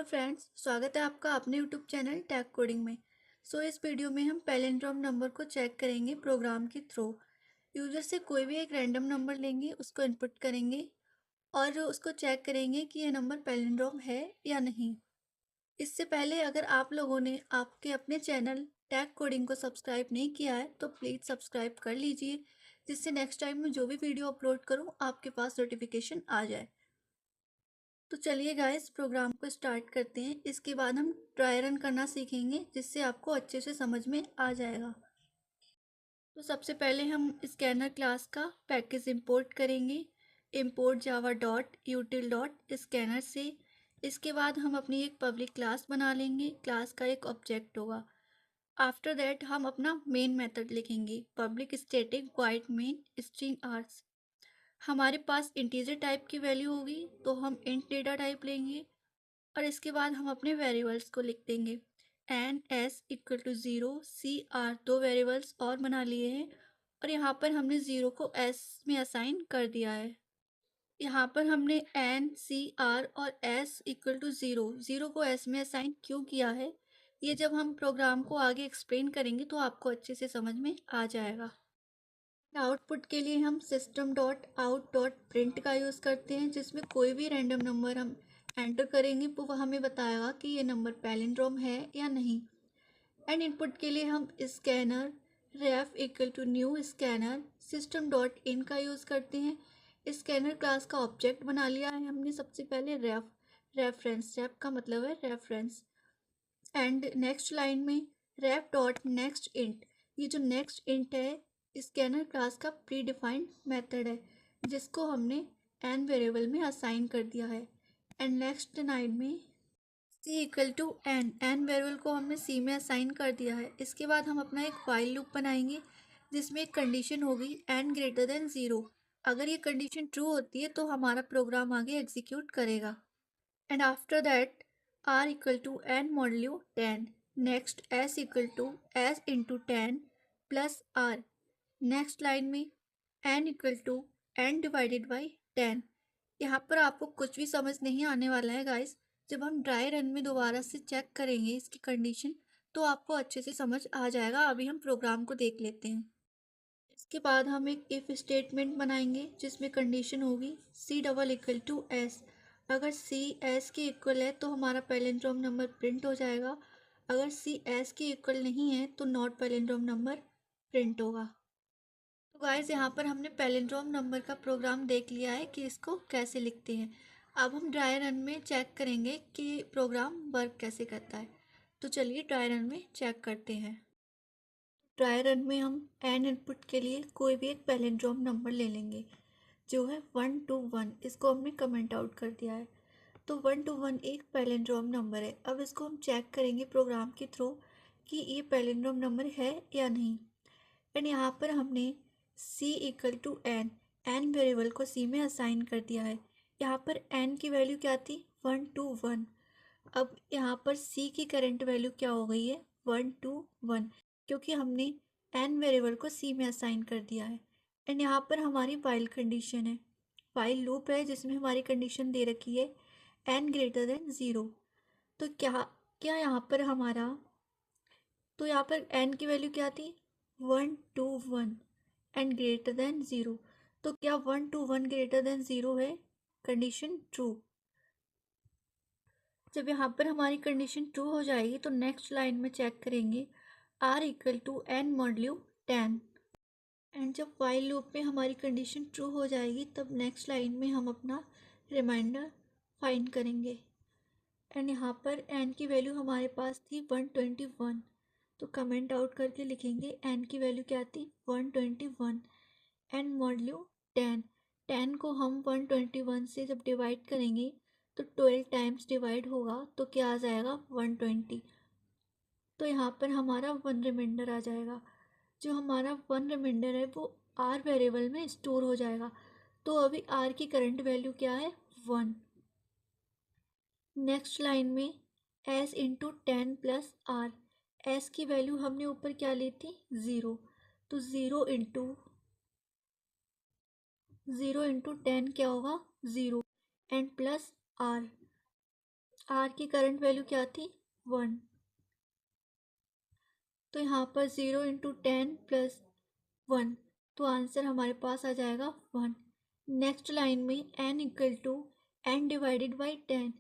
Hello friends, स्वागत है आपका अपने यूट्यूब चैनल टैग कोडिंग में। इस वीडियो में हम पैलिंड्रोम नंबर को चेक करेंगे प्रोग्राम के थ्रू। यूजर से कोई भी एक रैंडम नंबर लेंगे, उसको इनपुट करेंगे और उसको चेक करेंगे कि ये नंबर पैलिंड्रोम है या नहीं। इससे पहले अगर आप लोगों ने आपके अपने चैनल टैग कोडिंग को सब्सक्राइब नहीं किया है तो प्लीज़ सब्सक्राइब कर लीजिए, जिससे नेक्स्ट टाइम मैं जो भी वीडियो अपलोड करूँ आपके पास नोटिफिकेशन आ जाए। तो चलिए गाइस, प्रोग्राम को स्टार्ट करते हैं। इसके बाद हम ट्राई रन करना सीखेंगे, जिससे आपको अच्छे से समझ में आ जाएगा। तो सबसे पहले हम स्कैनर क्लास का पैकेज इंपोर्ट करेंगे, import Java dot यूटिल dot scanner से। इसके बाद हम अपनी एक पब्लिक क्लास बना लेंगे, क्लास का एक ऑब्जेक्ट होगा। आफ्टर दैट हम अपना मेन मेथड लिखेंगे, public static void main string args. हमारे पास इंटीजर टाइप की वैल्यू होगी तो हम इंट डेटा टाइप लेंगे और इसके बाद हम अपने वेरिएबल्स को लिख देंगे। N s equal to 0, c r, दो वेरिएबल्स और बना लिए हैं और यहाँ पर हमने 0 को एस में असाइन कर दिया है। यहाँ पर हमने एन, सी आर और एस इक्वल टू 0 को एस में असाइन क्यों किया है, ये जब हम प्रोग्राम को आगे एक्सप्लेन करेंगे तो आपको अच्छे से समझ में आ जाएगा। आउटपुट के लिए हम system dot out dot print का यूज़ करते हैं, जिसमें कोई भी रैंडम नंबर हम एंटर करेंगे तो वह हमें बताएगा कि ये नंबर पैलिंड्रोम है या नहीं। एंड इनपुट के लिए हम scanner ref equal to new scanner system dot in का यूज़ करते हैं। स्कैनर क्लास का ऑब्जेक्ट बना लिया है हमने सबसे पहले रेफरेंस का मतलब है रेफरेंस। एंड नेक्स्ट लाइन में रेफ डॉट नेक्स्ट इंट, ये जो नेक्स्ट इंट है स्कैनर क्लास का प्री डिफाइंड मेथड है, जिसको हमने एन वेरिएबल में असाइन कर दिया है। एंड नेक्स्ट लाइन में सी इक्वल टू एन वेरिएबल को हमने सी में असाइन कर दिया है। इसके बाद हम अपना एक वाइल लूप बनाएंगे, जिसमें एक कंडीशन होगी एन ग्रेटर देन 0। अगर ये कंडीशन ट्रू होती है तो हमारा प्रोग्राम आगे एग्जीक्यूट करेगा। And after that r equal to n modulo 10. Next s equal to s into 10 plus r. Next line में n equal to n divided by 10। यहाँ पर आपको कुछ भी समझ नहीं आने वाला है गाइस। जब हम ड्राई रन में दोबारा से चेक करेंगे इसकी कंडीशन तो आपको अच्छे से समझ आ जाएगा। अभी हम प्रोग्राम को देख लेते हैं। इसके बाद हम एक इफ़ स्टेटमेंट बनाएंगे, जिसमें कंडीशन होगी c double equal to s. अगर सी एस के इक्वल है तो हमारा पैलिंड्रोम नंबर प्रिंट हो जाएगा। अगर सी एस के इक्वल नहीं है तो नॉट पैलिंड्रोम नंबर प्रिंट होगा। तो गाइस, यहाँ पर हमने पैलिंड्रोम नंबर का प्रोग्राम देख लिया है कि इसको कैसे लिखते हैं। अब हम ड्राई रन में चेक करेंगे कि प्रोग्राम वर्क कैसे करता है। तो चलिए ड्राई रन में चेक करते हैं। ड्राई रन में हम एन इनपुट के लिए कोई भी एक पैलिंड्रोम नंबर ले लेंगे, जो है 121। इसको हमने कमेंट आउट कर दिया है। तो 121 एक पैलिंड्रोम नंबर है। अब इसको हम चेक करेंगे प्रोग्राम के थ्रू कि ये पैलिंड्रोम नंबर है या नहीं। एंड यहाँ पर हमने c equal to n variable को c में असाइन कर दिया है। यहाँ पर n की वैल्यू क्या थी, 121। अब यहाँ पर c की करंट वैल्यू क्या हो गई है, 121, क्योंकि हमने n वेरिएबल को c में असाइन कर दिया है। एंड यहाँ पर हमारी वाइल कंडीशन है, वाइल लूप है, जिसमें हमारी कंडीशन दे रखी है n ग्रेटर देन 0। तो क्या क्या यहाँ पर हमारा, तो यहाँ पर n की वैल्यू क्या थी, 121 एंड ग्रेटर देन 0। तो क्या 121 ग्रेटर देन 0 है, कंडीशन ट्रू। जब यहाँ पर हमारी कंडीशन ट्रू हो जाएगी तो नेक्स्ट लाइन में चेक करेंगे r equal to n modulo 10। And जब वाइल लूप में हमारी कंडीशन ट्रू हो जाएगी तब नेक्स्ट लाइन में हम अपना रिमाइंडर फाइंड करेंगे। एंड यहाँ पर n की वैल्यू हमारे पास थी 121, तो कमेंट आउट करके लिखेंगे n की वैल्यू क्या थी, 121 एंड मॉड्यूलो 10 को हम 121 से जब डिवाइड करेंगे तो 12 टाइम्स डिवाइड होगा तो क्या आ जाएगा, 120। तो यहाँ पर हमारा 1 रिमाइंडर आ जाएगा। जो हमारा 1 रिमाइंडर है वो r वेरिएबल में स्टोर हो जाएगा। तो अभी r की करंट वैल्यू क्या है, 1। नेक्स्ट लाइन में s into 10 plus r, s की वैल्यू हमने ऊपर क्या ली थी, 0। तो 0 इंटू 10 क्या होगा, 0 एंड प्लस r, आर की करंट वैल्यू क्या थी 1, तो यहाँ पर 0 इंटू 10 प्लस 1, तो आंसर हमारे पास आ जाएगा 1। नेक्स्ट लाइन में n equal to n divided by 10,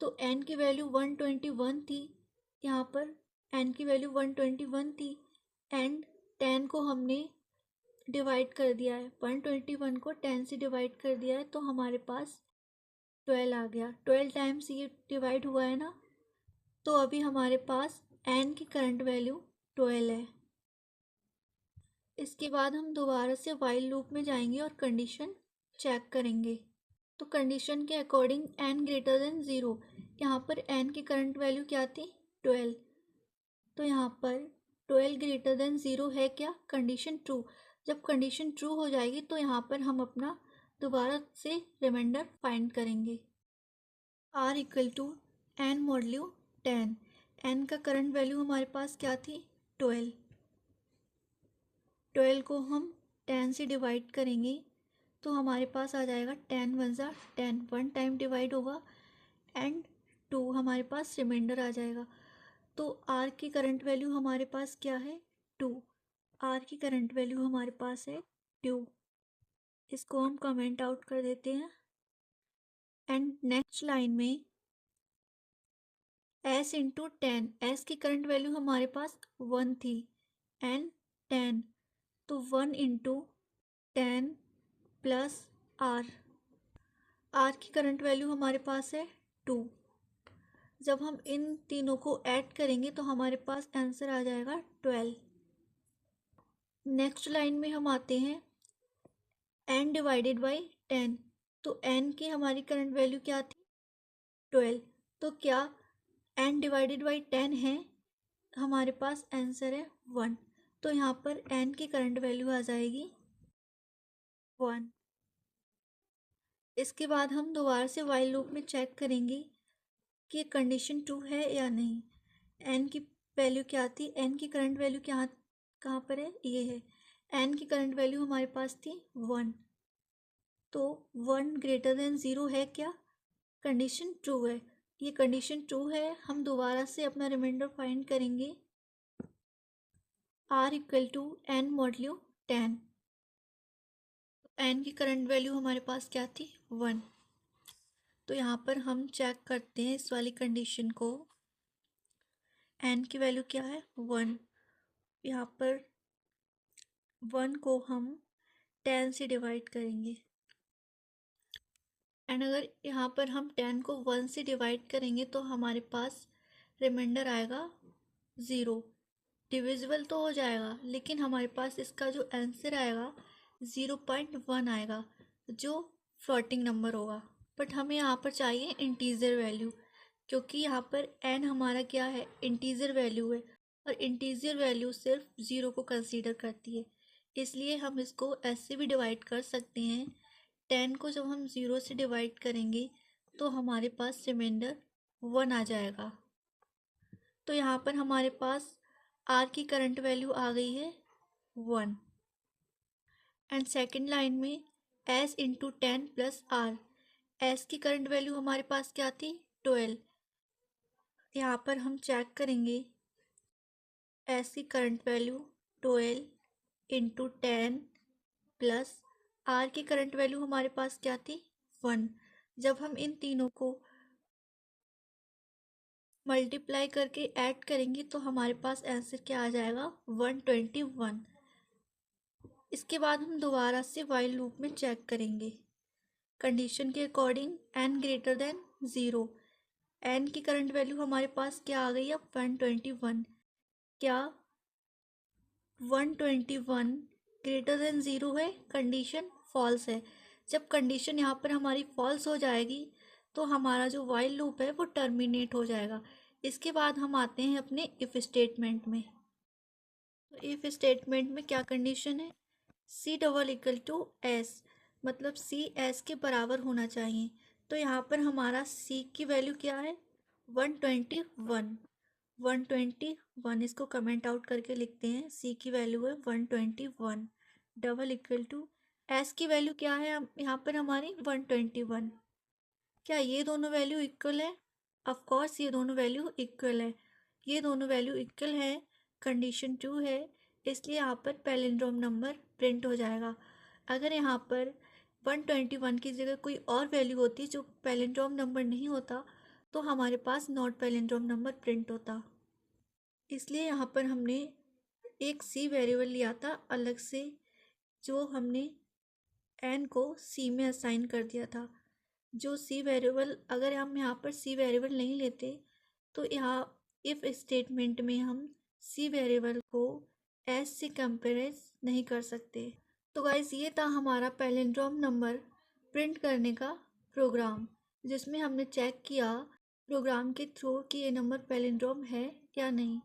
तो n की वैल्यू 121 थी, यहाँ पर n की वैल्यू 121 थी एंड 10 को हमने डिवाइड कर दिया है, 121 को 10 से डिवाइड कर दिया है, तो हमारे पास 12 आ गया। 12 टाइम्स ये डिवाइड हुआ है ना, तो अभी हमारे पास n की करंट वैल्यू 12 है। इसके बाद हम दोबारा से वाइल लूप में जाएंगे और कंडीशन चेक करेंगे। तो कंडीशन के अकॉर्डिंग n ग्रेटर देन 0, यहाँ पर n की करंट वैल्यू क्या थी 12, तो यहाँ पर 12 ग्रेटर देन 0 है क्या, कंडीशन ट्रू। जब कंडीशन ट्रू हो जाएगी तो यहाँ पर हम अपना दोबारा से रिमाइंडर फाइंड करेंगे। r equal to n modulo 10, n का करंट वैल्यू हमारे पास क्या थी 12, 12 को हम 10 से डिवाइड करेंगे तो हमारे पास आ जाएगा 10 वन ज़ा 10, 1 टाइम डिवाइड होगा एंड 2 हमारे पास रिमाइंडर आ जाएगा। तो r की करंट वैल्यू हमारे पास क्या है 2, r की करंट वैल्यू हमारे पास है 2, इसको हम कमेंट आउट कर देते हैं। एंड नेक्स्ट लाइन में s इंटू 10, s की करंट वैल्यू हमारे पास 1 थी एंड 10, तो 1 इंटू 10 प्लस r, r की करंट वैल्यू हमारे पास है 2। जब हम इन तीनों को ऐड करेंगे तो हमारे पास आंसर आ जाएगा 12। नेक्स्ट लाइन में हम आते हैं n डिवाइडेड बाई 10, तो n की हमारी करंट वैल्यू क्या थी 12, तो क्या n डिवाइडेड बाई 10 है, हमारे पास आंसर है 1, तो यहाँ पर n की करंट वैल्यू आ जाएगी 1। इसके बाद हम दोबारा से वाइल लूप में चेक करेंगे कि कंडीशन ट्रू है या नहीं। n की वैल्यू क्या थी, n की करंट वैल्यू क्या कहाँ पर है, ये है, n की करंट वैल्यू हमारे पास थी 1, तो 1 ग्रेटर देन 0 है क्या, कंडीशन ट्रू है, ये कंडीशन ट्रू है। हम दोबारा से अपना रिमाइंडर फाइंड करेंगे, r equal to n modulo 10, n की करंट वैल्यू हमारे पास क्या थी 1, तो यहाँ पर हम चेक करते हैं इस वाली कंडीशन को, n की वैल्यू क्या है 1, यहाँ पर 1 को हम 10 से डिवाइड करेंगे एंड अगर यहाँ पर हम 10 को 1 से डिवाइड करेंगे तो हमारे पास रिमाइंडर आएगा 0, डिविजिबल तो हो जाएगा लेकिन हमारे पास इसका जो आंसर आएगा 0.1 आएगा जो फ्लोटिंग नंबर होगा, बट हमें यहाँ पर चाहिए इंटीजर वैल्यू, क्योंकि यहाँ पर n हमारा क्या है इंटीजर वैल्यू है और इंटीजर वैल्यू सिर्फ 0 को कंसीडर करती है, इसलिए हम इसको ऐसे भी डिवाइड कर सकते हैं। 10 को जब हम 0 से डिवाइड करेंगे तो हमारे पास रिमाइंडर 1 आ जाएगा, तो यहाँ पर हमारे पास r की करंट वैल्यू आ गई है 1। एंड सेकेंड लाइन में s into 10 plus r, s की करंट वैल्यू हमारे पास क्या थी 12, यहाँ पर हम चेक करेंगे s की current value 12 into 10 plus r की करंट वैल्यू हमारे पास क्या थी 1। जब हम इन तीनों को मल्टीप्लाई करके ऐड करेंगे तो हमारे पास आंसर क्या आ जाएगा 121। इसके बाद हम दोबारा से वाइल लूप में चेक करेंगे कंडीशन के according n greater than 0, n की करंट वैल्यू हमारे पास क्या आ गई अब 121, क्या 121 ग्रेटर देन 0 है, कंडीशन फॉल्स है। जब कंडीशन यहाँ पर हमारी फॉल्स हो जाएगी तो हमारा जो वाइल लूप है वो टर्मिनेट हो जाएगा। इसके बाद हम आते हैं अपने इफ़ स्टेटमेंट में। तो इफ़ स्टेटमेंट में क्या कंडीशन है, c double equal to s, मतलब सी एस के बराबर होना चाहिए। तो यहाँ पर हमारा सी की वैल्यू क्या है 121, 121, इसको कमेंट आउट करके लिखते हैं, सी की वैल्यू है 121 डबल इक्वल टू एस की वैल्यू क्या है यहाँ पर हमारी 121। क्या ये दोनों वैल्यू इक्वल है, ऑफ कोर्स ये दोनों वैल्यू इक्वल है, ये दोनों वैल्यू इक्वल है, कंडीशन ट्रू है, इसलिए यहाँ पर पैलिंड्रोम नंबर प्रिंट हो जाएगा। अगर यहाँ पर 121 की जगह कोई और वैल्यू होती जो पैलिंड्रोम नंबर नहीं होता तो हमारे पास नॉट पैलिंड्रोम नंबर प्रिंट होता। इसलिए यहाँ पर हमने एक सी वेरिएबल लिया था अलग से, जो हमने एन को सी में असाइन कर दिया था। जो सी वेरिएबल, अगर हम यहाँ पर सी वेरिएबल नहीं लेते तो यहाँ इफ स्टेटमेंट में हम सी वेरिएबल को एस से कंपेयर नहीं कर सकते। तो गाइस ये था हमारा पैलिंड्रोम नंबर प्रिंट करने का प्रोग्राम, जिसमें हमने चेक किया प्रोग्राम के थ्रू कि ये नंबर पैलिंड्रोम है या नहीं।